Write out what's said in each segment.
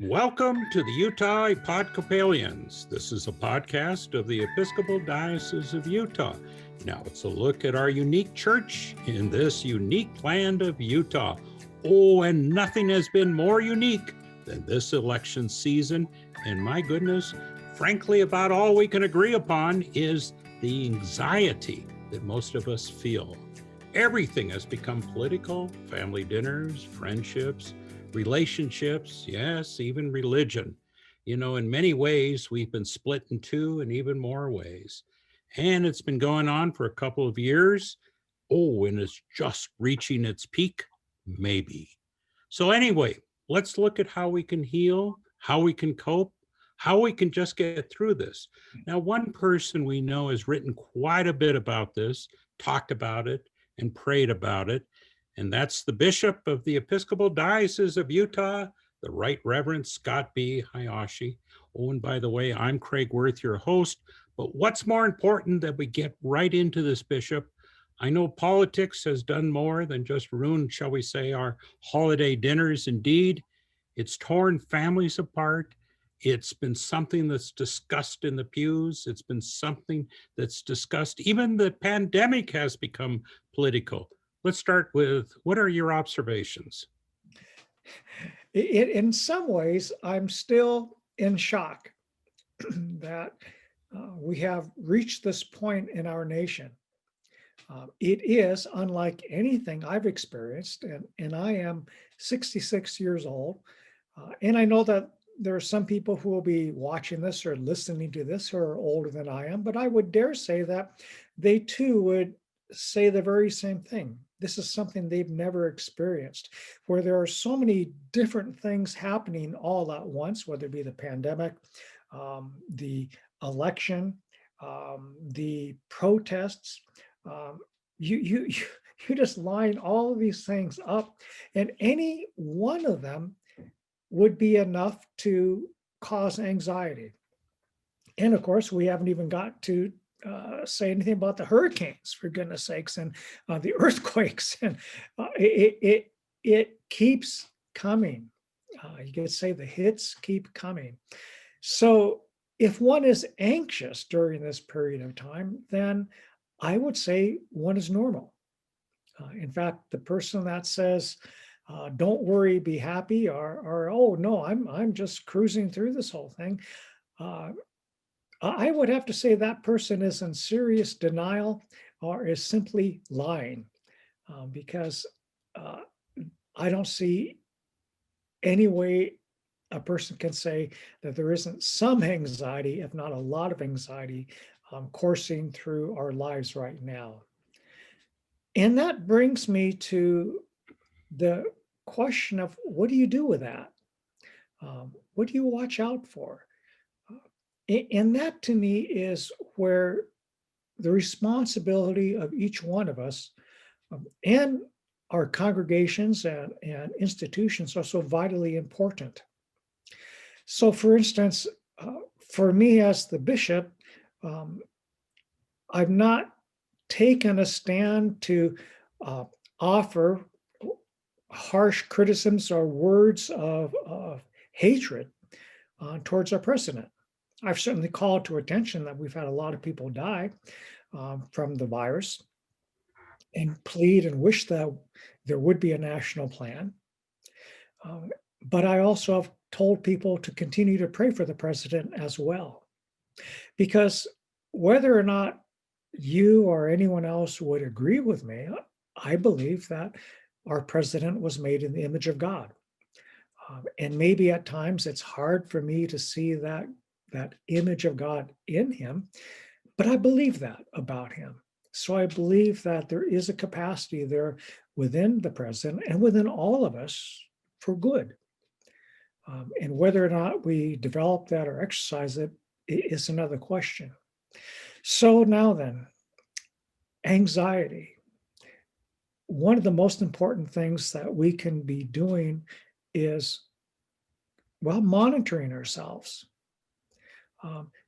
Welcome to the Utah Epodcopalians. This is a podcast of the Episcopal Diocese of Utah. Now it's a look at our unique church in this unique land of Utah. Oh, and nothing has been more unique than this election season. And my goodness, frankly, about all we can agree upon is the anxiety that most of us feel. Everything has become political, family dinners, friendships, relationships, yes, even religion. You know, in many ways, we've been split in two and even more ways. And it's been going on for a couple of years. Oh, and it's just reaching its peak, maybe. So, anyway, let's look at how we can heal, how we can cope, how we can just get through this. Now, one person we know has written quite a bit about this, talked about it, and prayed about it. And that's the Bishop of the Episcopal Diocese of Utah, the Right Reverend Scott B. Hayashi. Oh, and by the way, I'm Craig Worth, your host. But what's more important that we get right into this, Bishop? I know politics has done more than just ruin, shall we say, our holiday dinners. Indeed, it's torn families apart. It's been something that's discussed in the pews. It's been something that's discussed. Even the pandemic has become political. Let's start with, what are your observations? In some ways, I'm still in shock that we have reached this point in our nation. It is unlike anything I've experienced, and I am 66 years old. And I know that there are some people who will be watching this or listening to this who are older than I am, but I would dare say that they too would say the very same thing. This is something they've never experienced, where there are so many different things happening all at once, whether it be the pandemic, the election, the protests. You just line all of these things up, and any one of them would be enough to cause anxiety. And of course, we haven't even got to say anything about the hurricanes, for goodness sakes, and the earthquakes. And it keeps coming. You could say the hits keep coming. So if one is anxious during this period of time, then I would say one is normal. In fact, the person that says, don't worry, be happy, or oh no, I'm just cruising through this whole thing, I would have to say that person is in serious denial or is simply lying, because I don't see any way a person can say that there isn't some anxiety, if not a lot of anxiety, coursing through our lives right now. And that brings me to the question of, what do you do with that? What do you watch out for? And that to me is where the responsibility of each one of us and our congregations and institutions are so vitally important. So for instance, for me as the bishop, I've not taken a stand to offer harsh criticisms or words of hatred towards our president. I've certainly called to attention that we've had a lot of people die from the virus, and plead and wish that there would be a national plan. But I also have told people to continue to pray for the president as well. Because whether or not you or anyone else would agree with me, I believe that our president was made in the image of God. And maybe at times it's hard for me to see that image of God in him, but I believe that about him. So I believe that there is a capacity there within the president and within all of us for good. And whether or not we develop that or exercise it is another question. So now then, anxiety. One of the most important things that we can be doing is, well, monitoring ourselves.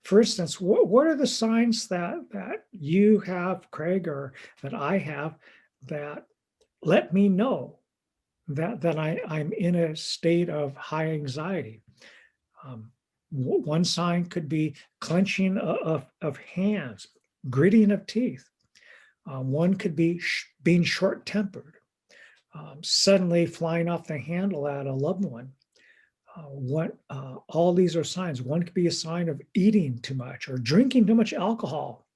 For instance, what are the signs that you have, Craig, or that I have, that let me know that I'm in a state of high anxiety. One sign could be clenching of hands, gritting of teeth. One could be being short-tempered, suddenly flying off the handle at a loved one. All these are signs. One could be a sign of eating too much or drinking too much alcohol.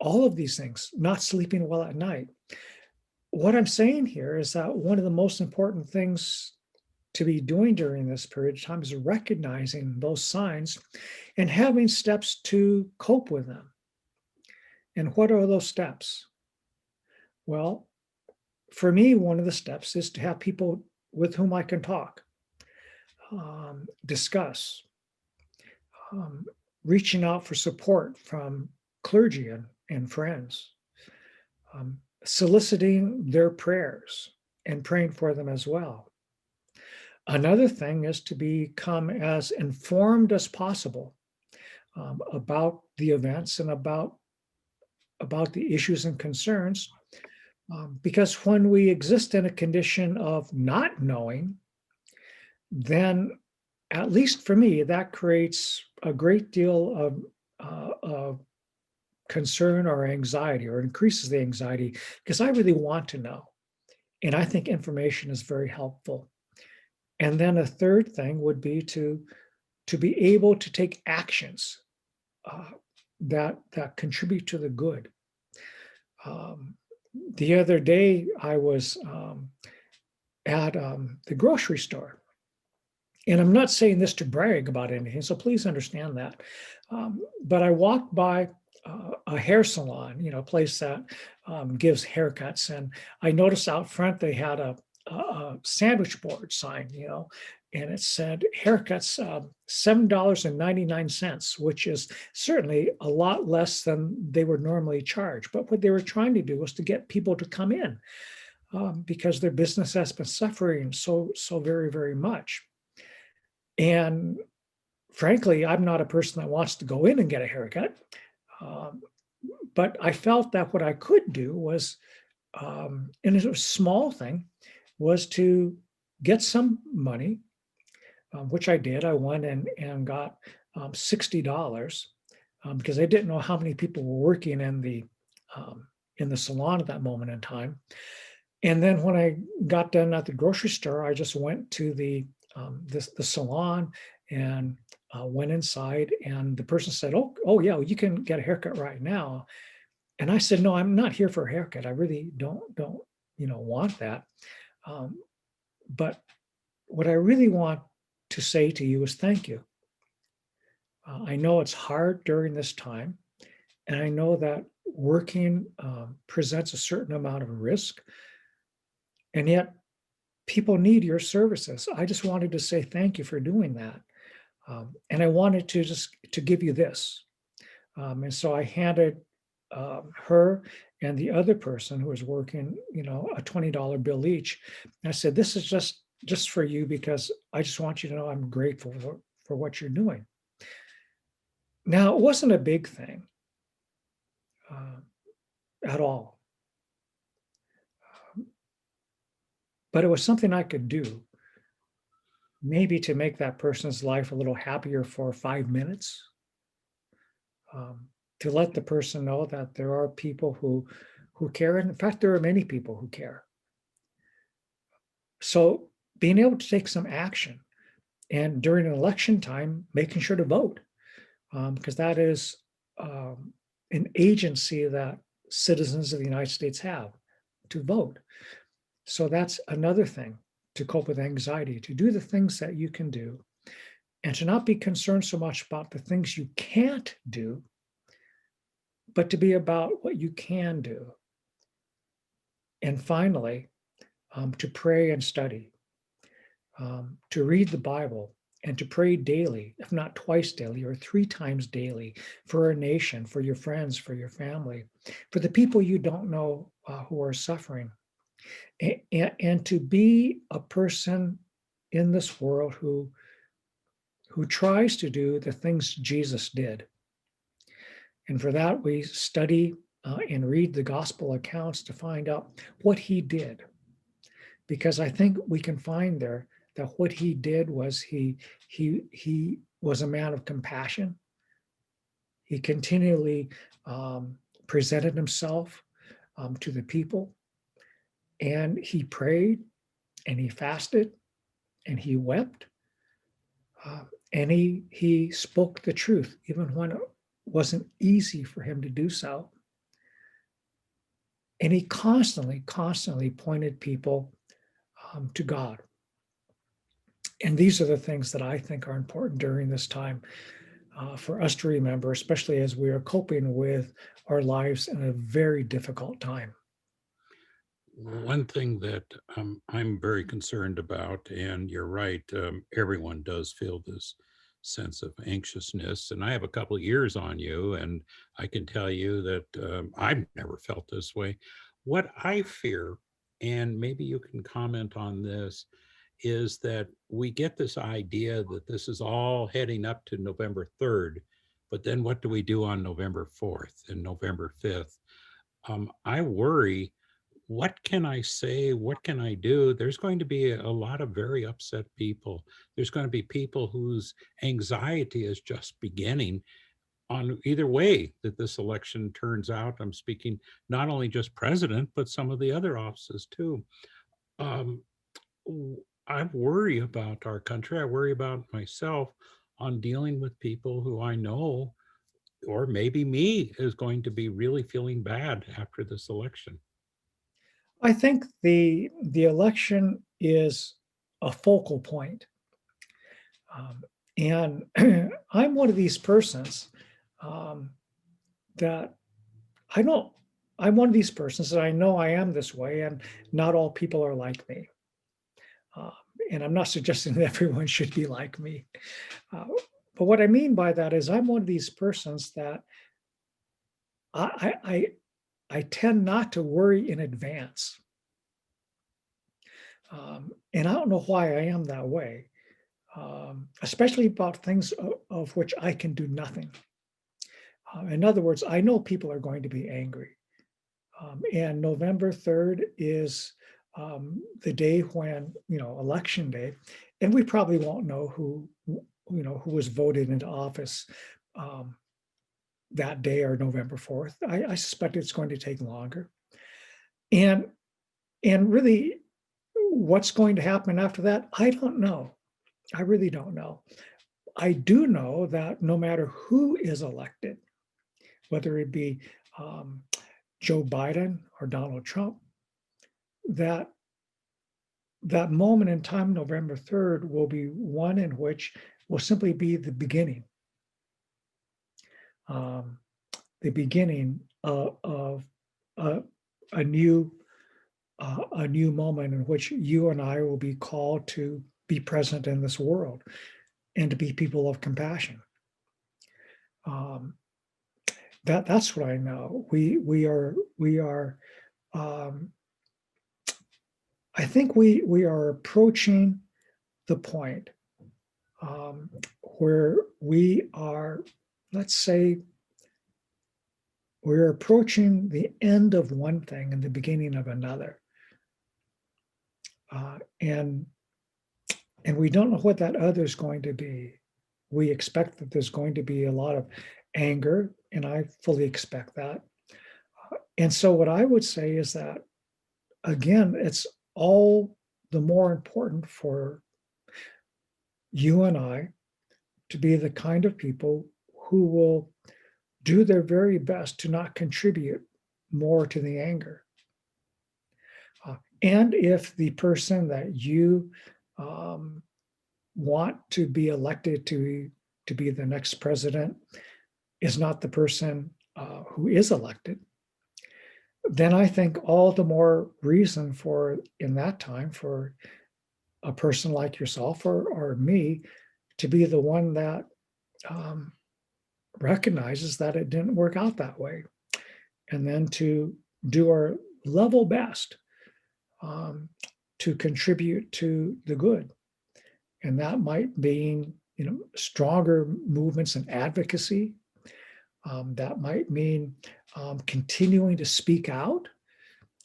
All of these things, not sleeping well at night. What I'm saying here is that one of the most important things to be doing during this period of time is recognizing those signs and having steps to cope with them. And what are those steps? Well, for me, one of the steps is to have people with whom I can talk, discuss, reaching out for support from clergy and friends, soliciting their prayers and praying for them as well. Another thing is to become as informed as possible about the events and about the issues and concerns, because when we exist in a condition of not knowing, then at least for me, that creates a great deal of concern or anxiety, or increases the anxiety, because I really want to know. And I think information is very helpful. And then a third thing would be to be able to take actions that contribute to the good. The other day, I was at the grocery store. And I'm not saying this to brag about anything, so please understand that. But I walked by a hair salon, a place that gives haircuts. And I noticed out front they had a sandwich board sign, and it said haircuts $7.99, which is certainly a lot less than they would normally charge. But what they were trying to do was to get people to come in because their business has been suffering so very, very much. And frankly, I'm not a person that wants to go in and get a haircut. But I felt that what I could do was, and it was a small thing, was to get some money, which I did. I went and got $60 because I didn't know how many people were working in the salon at that moment in time. And then when I got done at the grocery store, I just went to the salon and went inside, and the person said, "Oh yeah, you can get a haircut right now." And I said, "No, I'm not here for a haircut. I really don't want that. But what I really want to say to you is thank you. I know it's hard during this time, and I know that working presents a certain amount of risk, and yet people need your services. I just wanted to say thank you for doing that. And I wanted to give you this." And so I handed her and the other person who was working, a $20 bill each. And I said, "This is just for you, because I just want you to know I'm grateful for what you're doing." Now, it wasn't a big thing at all, but it was something I could do, maybe to make that person's life a little happier for 5 minutes, to let the person know that there are people who care. And in fact, there are many people who care. So being able to take some action, and during an election time, making sure to vote, because that is an agency that citizens of the United States have, to vote. So that's another thing to cope with anxiety, to do the things that you can do, and to not be concerned so much about the things you can't do, but to be about what you can do. And finally, to pray and study, to read the Bible, and to pray daily, if not twice daily or 3 times daily, for our nation, for your friends, for your family, for the people you don't know who are suffering. And to be a person in this world who tries to do the things Jesus did. And for that, we study and read the gospel accounts to find out what he did. because I think we can find there that what he did was he was a man of compassion. He continually presented himself to the people, and he prayed, and he fasted, and he wept, and he spoke the truth, even when it wasn't easy for him to do so. And he constantly pointed people to God. And these are the things that I think are important during this time for us to remember, especially as we are coping with our lives in a very difficult time. One thing that I'm very concerned about, and you're right, everyone does feel this sense of anxiousness. And I have a couple of years on you, and I can tell you that I've never felt this way. What I fear, and maybe you can comment on this, is that we get this idea that this is all heading up to November 3rd, but then what do we do on November 4th and November 5th? I worry, what can I say? What can I do? There's going to be a lot of very upset people. There's going to be people whose anxiety is just beginning on either way that this election turns out. I'm speaking not only just president, but some of the other offices too. Um, I worry about our country. I worry about myself on dealing with people who I know, or maybe me, is going to be really feeling bad after this election. I think the election is a focal point. And I'm one of these persons um, that I don't, I'm one of these persons that I know I am this way, and not all people are like me. Uh, and I'm not suggesting that everyone should be like me. Uh, but what I mean by that is I'm one of these persons that I tend not to worry in advance. And I don't know why I am that way, especially about things of which I can do nothing. In other words, I know people are going to be angry. And November 3rd is the day when, election day, and we probably won't know who was voted into office that day, or November 4th. I suspect it's going to take longer. And really, what's going to happen after that, I don't know. I really don't know. I do know that no matter who is elected, whether it be Joe Biden or Donald Trump, that moment in time, November 3rd, will be one in which will simply be the beginning of a new moment in which you and I will be called to be present in this world and to be people of compassion. That's what I know. We are. I think we are approaching the point where we are. Let's say we're approaching the end of one thing and the beginning of another, and we don't know what that other is going to be. We expect that there's going to be a lot of anger, and I fully expect that. And so what I would say is that, again, it's all the more important for you and I to be the kind of people who will do their very best to not contribute more to the anger. And if the person that you want to be elected to be the next president is not the person who is elected, then I think all the more reason for, in that time, for a person like yourself or me to be the one that recognizes that it didn't work out that way, and then to do our level best to contribute to the good. And that might mean, stronger movements in advocacy. That might mean continuing to speak out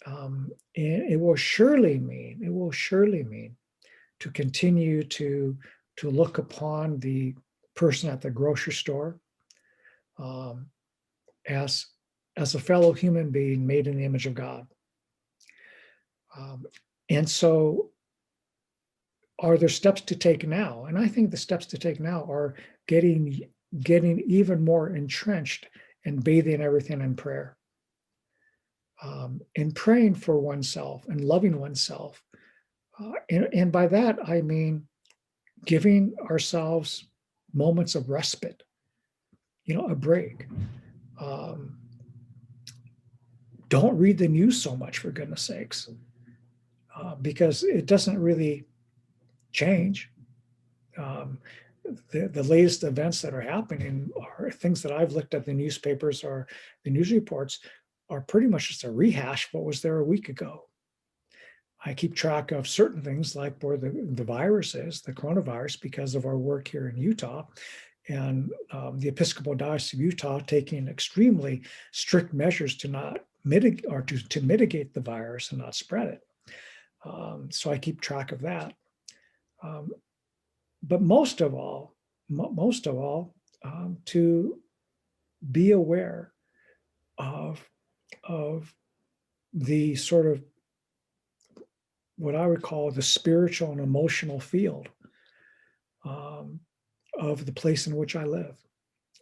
And it will surely mean to continue to look upon the person at the grocery store um, as a fellow human being made in the image of God. Um, and so, are there steps to take now? And I think the steps to take now are getting even more entrenched and bathing everything in prayer, and praying for oneself and loving oneself. And by that, I mean giving ourselves moments of respite, a break. Um, don't read the news so much, for goodness sakes, because it doesn't really change. Um, the latest events that are happening are things that I've looked at the newspapers or the news reports are pretty much just a rehash of what was there a week ago. I keep track of certain things like where the virus is, the coronavirus, because of our work here in Utah, and the Episcopal Diocese of Utah taking extremely strict measures to not mitigate or to mitigate the virus and not spread it. So I keep track of that. But most of all, to be aware of the sort of what I would call the spiritual and emotional field of the place in which I live,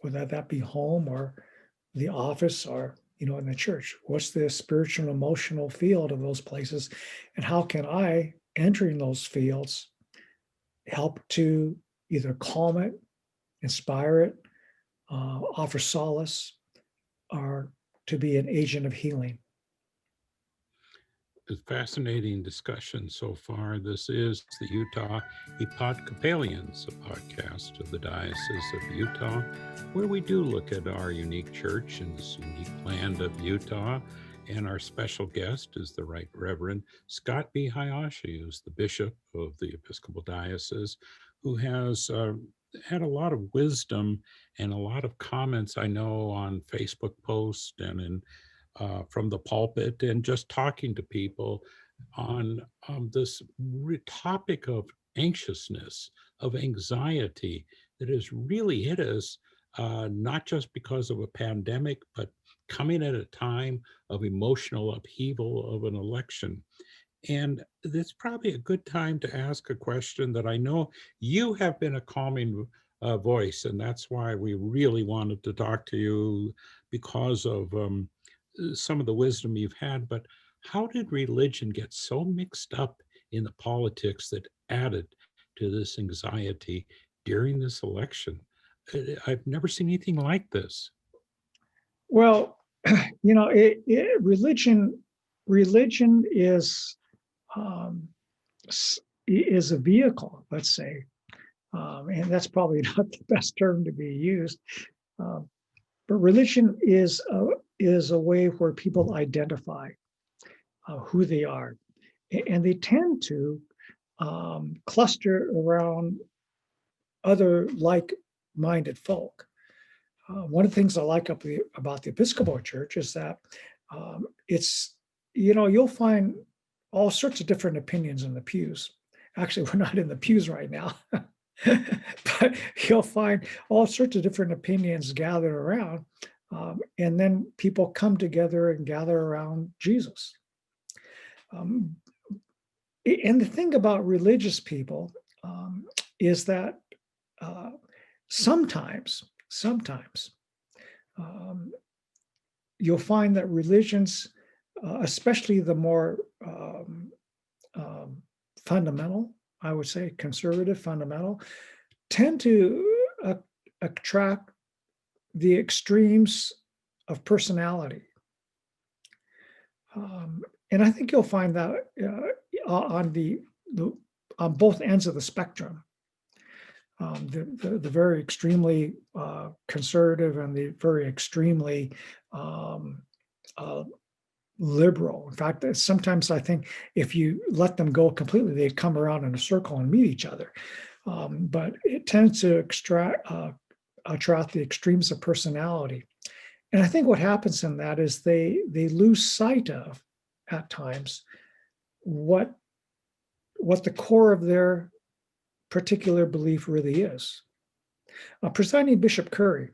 whether that be home or the office or in the church. What's the spiritual and emotional field of those places, and how can I, entering those fields, help to either calm it, inspire it, offer solace, or to be an agent of healing? A fascinating discussion so far. This is the Utah Epodcopalians, a podcast of the Diocese of Utah, where we do look at our unique church in this unique land of Utah. And our special guest is the Right Reverend Scott B. Hayashi, who's the Bishop of the Episcopal Diocese, who has had a lot of wisdom and a lot of comments, I know, on Facebook posts and in from the pulpit, and just talking to people on this topic of anxiousness, of anxiety that has really hit us, not just because of a pandemic, but coming at a time of emotional upheaval of an election. And it's probably a good time to ask a question that I know you have been a calming voice, and that's why we really wanted to talk to you, because of some of the wisdom you've had. But how did religion get so mixed up in the politics that added to this anxiety during this election? I've never seen anything like this. Well, religion um, is a vehicle, let's say, and that's probably not the best term to be used. But religion is a way where people identify who they are, and they tend to cluster around other like-minded folk. One of the things I like about the Episcopal Church is that it's, you'll find all sorts of different opinions in the pews. Actually, we're not in the pews right now, but you'll find all sorts of different opinions gathered around. And then people come together and gather around Jesus. And the thing about religious people is that sometimes you'll find that religions, especially the more fundamental, I would say conservative fundamental, tend to attract the extremes of personality. And I think you'll find that on both ends of the spectrum. The very extremely conservative and the very extremely liberal. In fact, sometimes I think if you let them go completely, they come around in a circle and meet each other. But it tends to attract the extremes of personality. And I think what happens in that is they lose sight of at times what the core of their particular belief really is. Presiding Bishop Curry,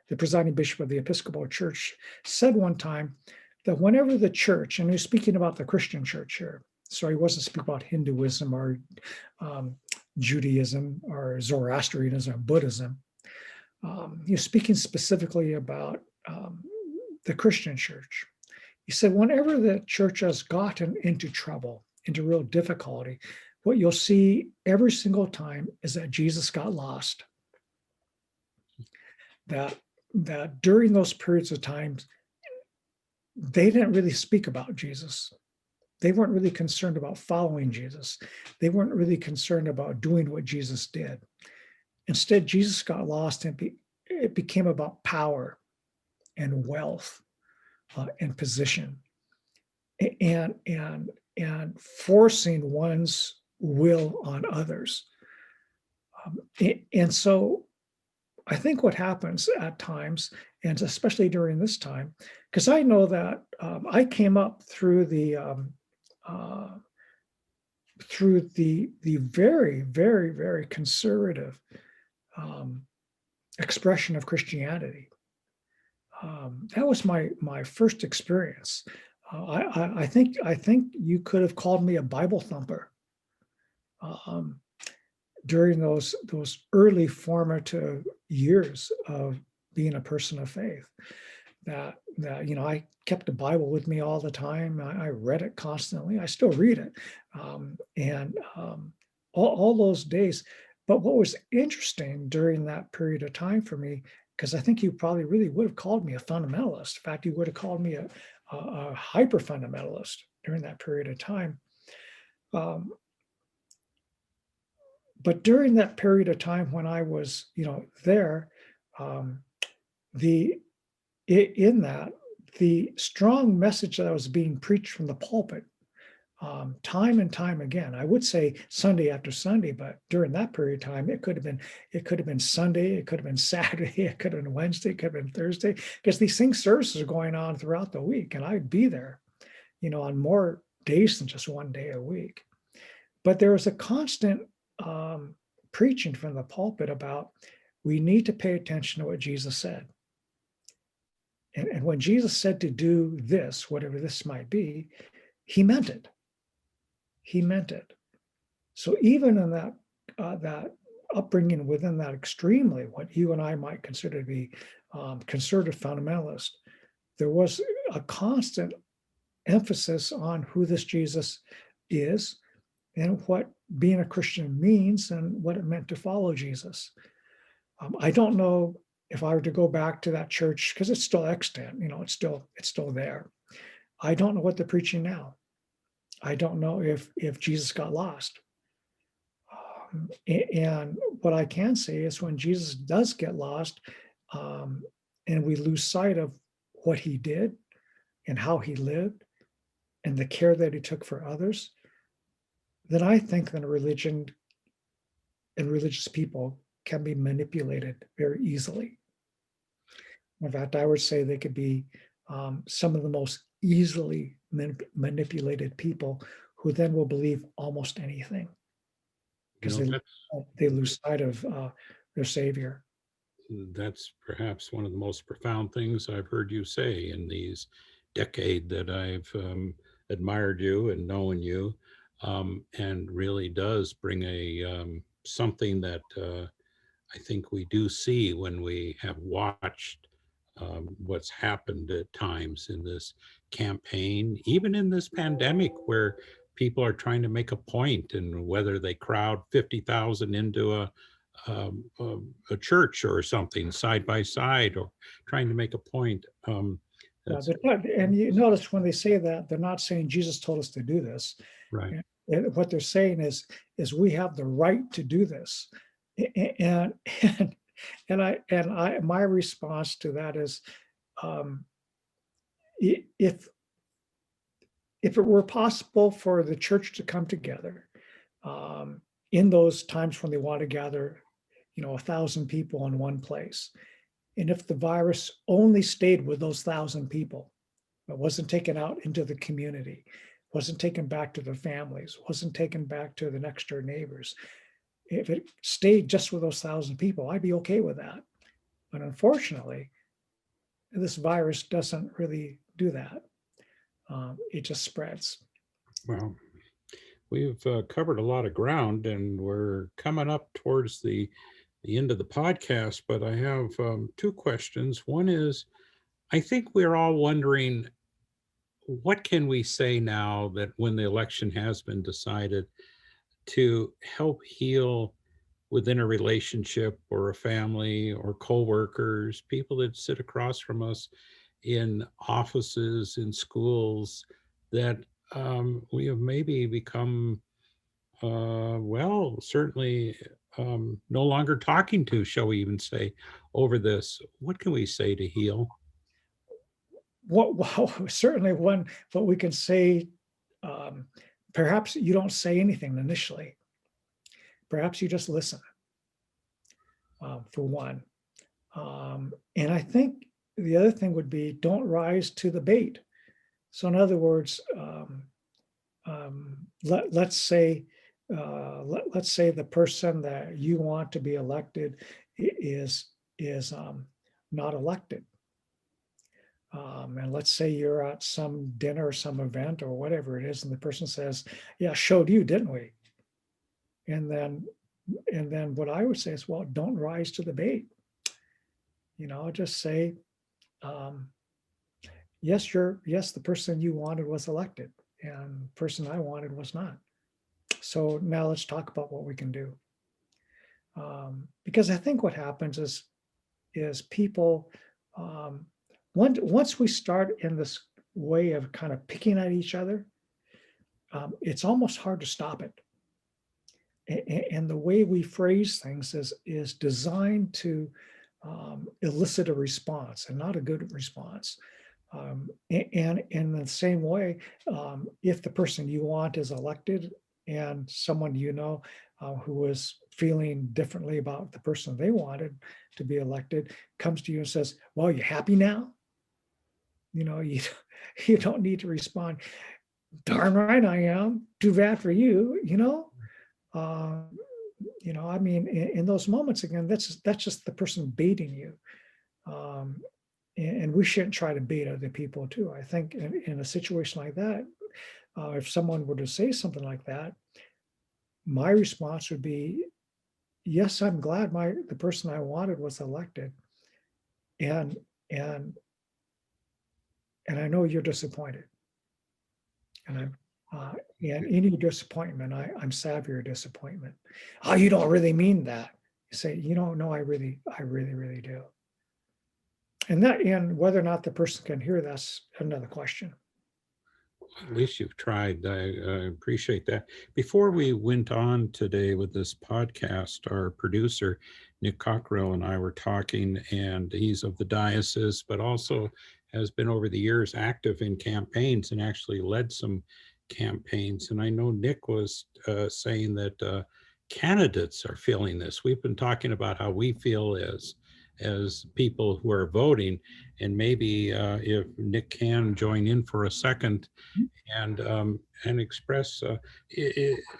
the presiding bishop of the Episcopal Church, said one time that whenever the church, and he was speaking about the Christian church here, so he wasn't speaking about Hinduism or Judaism or Zoroastrianism or Buddhism. He was speaking specifically about the Christian church. He said, whenever the church has gotten into trouble, into real difficulty, what you'll see every single time is that Jesus got lost. That during those periods of time, they didn't really speak about Jesus. They weren't really concerned about following Jesus. They weren't really concerned about doing what Jesus did. Instead, Jesus got lost, and it became about power and wealth and position, and forcing one's will on others. And so I think what happens at times, and especially during this time, because I know that I came up through the very, very, very conservative expression of Christianity. That was my first experience. I think you could have called me a Bible thumper during those early formative years of being a person of faith. That I kept the Bible with me all the time. I read it constantly. I still read it, and all those days. But what was interesting during that period of time for me, because I think you probably really would have called me a fundamentalist. In fact, you would have called me a hyper fundamentalist during that period of time. But during that period of time when I was, there, the strong message that was being preached from the pulpit, time and time again, I would say Sunday after Sunday, but during that period of time, it could have been Sunday, it could have been Saturday, it could have been Wednesday, it could have been Thursday, because these services are going on throughout the week, and I'd be there, on more days than just one day a week. But there was a constant preaching from the pulpit about we need to pay attention to what Jesus said. And when Jesus said to do this, whatever this might be, he meant it. He meant it. So even in that upbringing within that extremely, what you and I might consider to be conservative fundamentalist, there was a constant emphasis on who this Jesus is and what being a Christian means and what it meant to follow Jesus. I don't know if I were to go back to that church, because it's still extant, it's still there. I don't know what they're preaching now. I don't know if Jesus got lost. And what I can say is when Jesus does get lost, and we lose sight of what he did and how he lived and the care that he took for others, then I think that religion and religious people can be manipulated very easily. In fact, I would say they could be some of the most easily manipulated people who then will believe almost anything because they lose sight of their Savior. That's perhaps one of the most profound things I've heard you say in these decade that I've admired you and known you, and really does bring a something that I think we do see when we have watched what's happened at times in this campaign, even in this pandemic, where people are trying to make a point, and whether they crowd 50,000 into a church or something side by side, or trying to make a point. And you notice when they say that, they're not saying Jesus told us to do this. Right. And what they're saying is we have the right to do this. And my response to that is, if it were possible for the church to come together in those times when they want to gather, 1,000 people in one place, and if the virus only stayed with those 1,000 people, but wasn't taken out into the community, wasn't taken back to their families, wasn't taken back to the next door neighbors. If it stayed just with those 1,000 people, I'd be okay with that. But unfortunately, this virus doesn't really do that. It just spreads. Well, we've covered a lot of ground, and we're coming up towards the end of the podcast, but I have two questions. One is, I think we're all wondering, what can we say now that when the election has been decided to help heal within a relationship or a family or coworkers, people that sit across from us in offices, in schools, that we have maybe become, well, certainly no longer talking to, shall we even say, over this. What can we say to heal? Well, certainly one, but we can say, perhaps you don't say anything initially. Perhaps you just listen, for one. And I think the other thing would be, don't rise to the bait. So in other words, let's say the person that you want to be elected is not elected. And let's say you're at some dinner or some event or whatever it is, and the person says, "Yeah, showed you, didn't we?" And then what I would say is, well, don't rise to the bait. Just say, yes, the person you wanted was elected, and the person I wanted was not. So now let's talk about what we can do. Because I think what happens is people, once we start in this way of kind of picking at each other, it's almost hard to stop it. And the way we phrase things is designed to elicit a response, and not a good response. And in the same way, if the person you want is elected and someone who is feeling differently about the person they wanted to be elected comes to you and says, "Well, you happy now?" You don't need to respond, "Darn right I am. Too bad for you." I mean, in those moments, again, that's just the person baiting you. And we shouldn't try to bait other people too. I think in a situation like that, if someone were to say something like that, my response would be, yes, I'm glad the person I wanted was elected. And and and I know you're disappointed. And in your disappointment, I'm sad for your disappointment. "Oh, you don't really mean that." You say, "No, I really, really do." And whether or not the person can hear, that's another question. At least you've tried. I appreciate that. Before we went on today with this podcast, our producer, Nick Cockrell, and I were talking, and he's of the diocese, but also has been over the years active in campaigns and actually led some campaigns. And I know Nick was saying that candidates are feeling this. We've been talking about how we feel as people who are voting, and maybe if Nick can join in for a second and express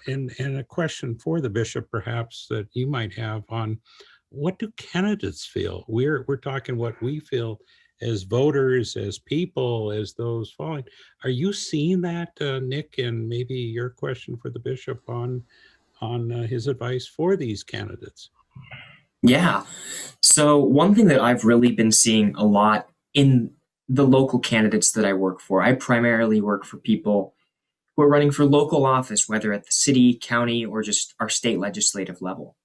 and a question for the bishop, perhaps, that you might have on what do candidates feel. We're talking what we feel as voters, as people, as those following. Are you seeing that, Nick? And maybe your question for the bishop on his advice for these candidates. Yeah. So one thing that I've really been seeing a lot in the local candidates that I work for, I primarily work for people who are running for local office, whether at the city, county, or just our state legislative level.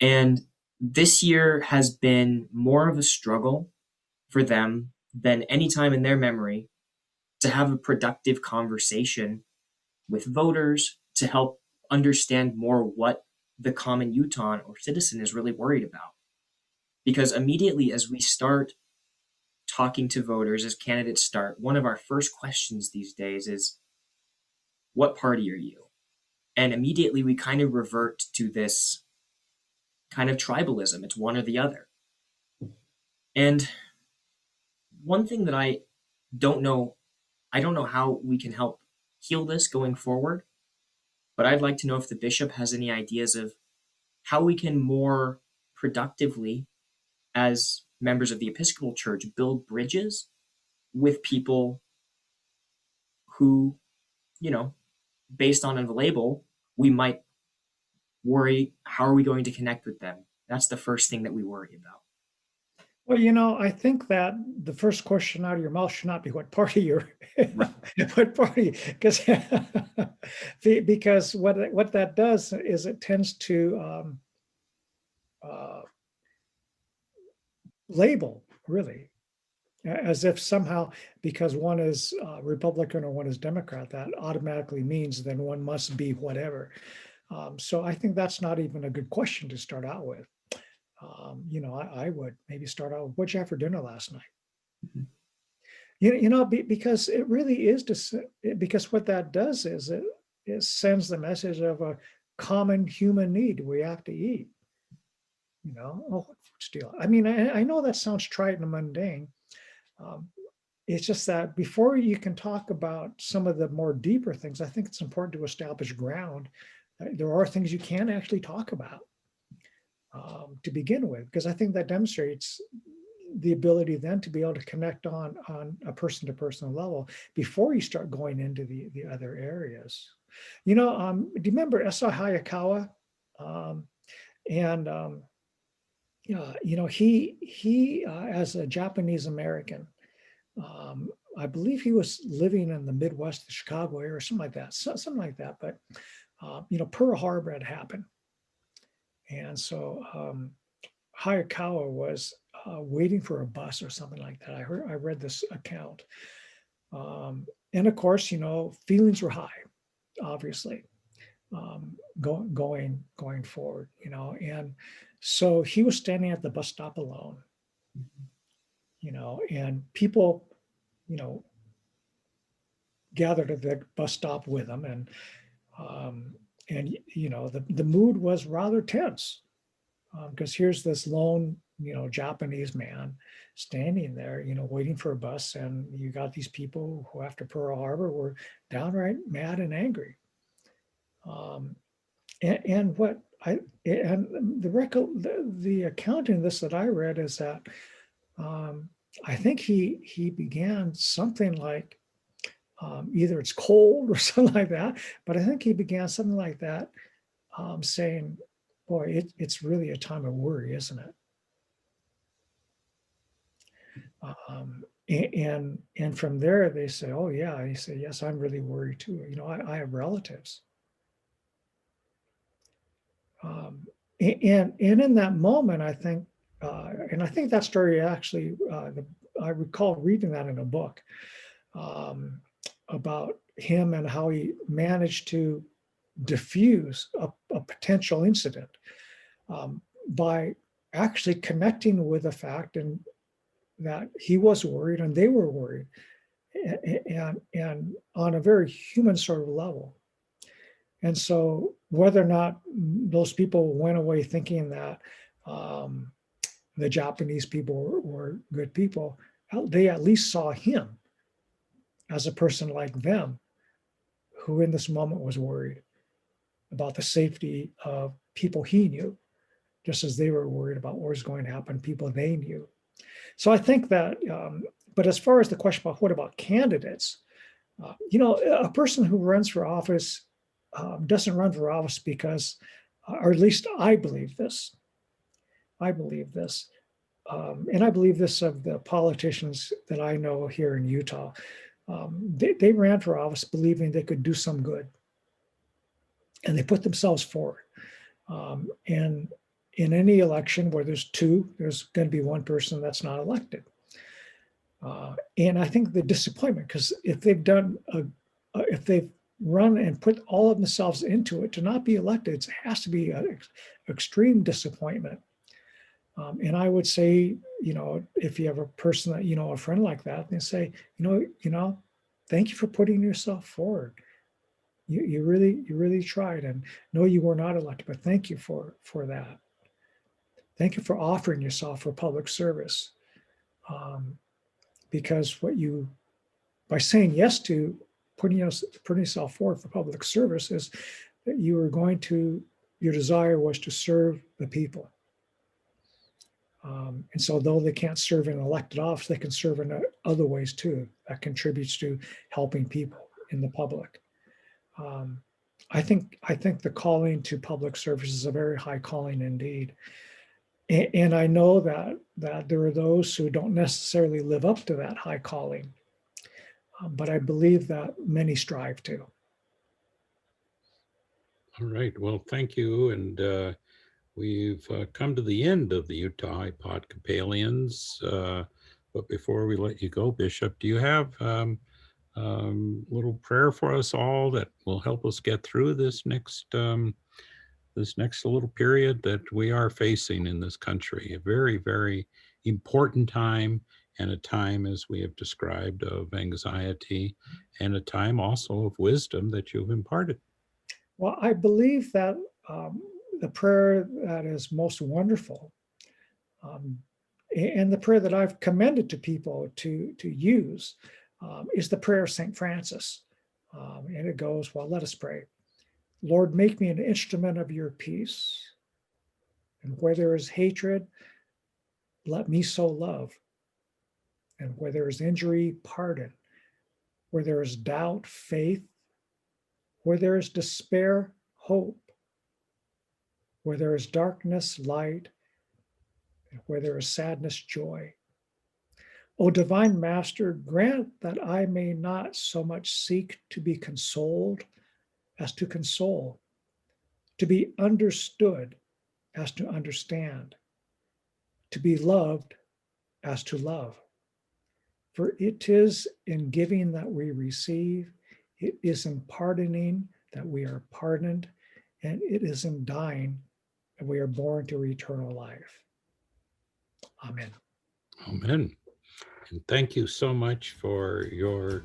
And this year has been more of a struggle for them than any time in their memory to have a productive conversation with voters to help understand more what the common Utahn or citizen is really worried about. Because immediately as we start talking to voters, as candidates start, one of our first questions these days is, what party are you? And immediately we kind of revert to this kind of tribalism. It's one or the other. And one thing that I don't know. I don't know how we can help heal this going forward, but I'd like to know if the bishop has any ideas of how we can more productively, as members of the Episcopal Church, build bridges with people who, you know, based on a label, we might worry, how are we going to connect with them? That's the first thing that we worry about. Well, I think that the first question out of your mouth should not be what party you're, Right. what party, because because what that does is it tends to uh, label, really, as if somehow because one is Republican or one is Democrat, that automatically means then one must be whatever. So I think that's not even a good question to start out with. I would maybe start out with, what'd you have for dinner last night? Mhm. Because it really is because what that does is it sends the message of a common human need. We have to eat. What food's deal? I mean, I know that sounds trite and mundane. Um, it's just that before you can talk about some of the more deeper things, I think it's important to establish ground. There are things you can actually talk about to begin with, because I think that demonstrates the ability then to be able to connect on a person-to-person level before you start going into the other areas. Do you remember Esa Hayakawa? And he as a Japanese American, I believe he was living in the Midwest, the Chicago area, or something like that, something like that. But Pearl Harbor had happened, and so Hayakawa was waiting for a bus or something like that. I read this account, and of course, feelings were high, obviously, going forward, and so he was standing at the bus stop alone, and people, gathered at the bus stop with him, and the mood was rather tense, because here's this lone, Japanese man standing there, waiting for a bus, and you got these people who, after Pearl Harbor, were downright mad and angry. And what I and the account in this that I read is that I think he began something like either it's cold or something like that, but I think he began something like that, saying, "Boy, it's really a time of worry, isn't it?" And from there they say, "Oh yeah," and he said, "Yes, I'm really worried too. I have relatives." And in that moment, I think, and I think that story actually, I recall reading that in a book about him and how he managed to diffuse a potential incident by actually connecting with the fact and that he was worried and they were worried, and on a very human sort of level. And so whether or not those people went away thinking that the Japanese people were good people, they at least saw him as a person like them, who in this moment was worried about the safety of people he knew, just as they were worried about what was going to happen to people they knew. So I think that, but as far as the question about what about candidates, a person who runs for office doesn't run for office because, or at least I believe this. I believe this. And I believe this of the politicians that I know here in Utah. They ran for office believing they could do some good. And they put themselves forward. And in any election where there's two, there's going to be one person that's not elected. And I think the disappointment, because if they've run and put all of themselves into it to not be elected, it has to be an extreme disappointment. And I would say, if you have a person that, a friend like that, they say, thank you for putting yourself forward. You really tried, and no, you were not elected, but thank you for that. Thank you for offering yourself for public service. Because what you by saying yes to putting yourself forward for public service is that your desire was to serve the people. And so though they can't serve in an elected office, they can serve in other ways too. That contributes to helping people in the public. I think the calling to public service is a very high calling indeed. And I know that there are those who don't necessarily live up to that high calling, but I believe that many strive to. All right. Well, thank you. And we've come to the end of the Utah Epodcopalians. But before we let you go, Bishop, do you have little prayer for us all that will help us get through this next little period that we are facing in this country? A very, very important time, and a time, as we have described, of anxiety, and a time also of wisdom that you've imparted. Well, I believe that the prayer that is most wonderful, and the prayer that I've commended to people to use, is the prayer of St. Francis. And it goes, well, let us pray. Lord, make me an instrument of your peace. And where there is hatred, let me sow love. And where there is injury, pardon. Where there is doubt, faith. Where there is despair, hope. Where there is darkness, light. And where there is sadness, joy. O divine Master, grant that I may not so much seek to be consoled as to console, to be understood as to understand, to be loved as to love. For it is in giving that we receive, it is in pardoning that we are pardoned, and it is in dying that we are born to eternal life. Amen. Amen. And thank you so much for your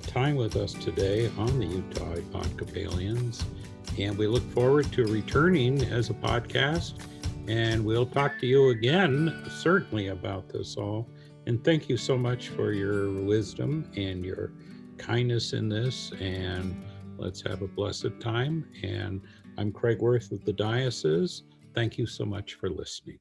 time with us today on the Utah Epodcopalians. And we look forward to returning as a podcast. And we'll talk to you again, certainly, about this all. And thank you so much for your wisdom and your kindness in this. And let's have a blessed time. And I'm Craig Worth of the Diocese. Thank you so much for listening.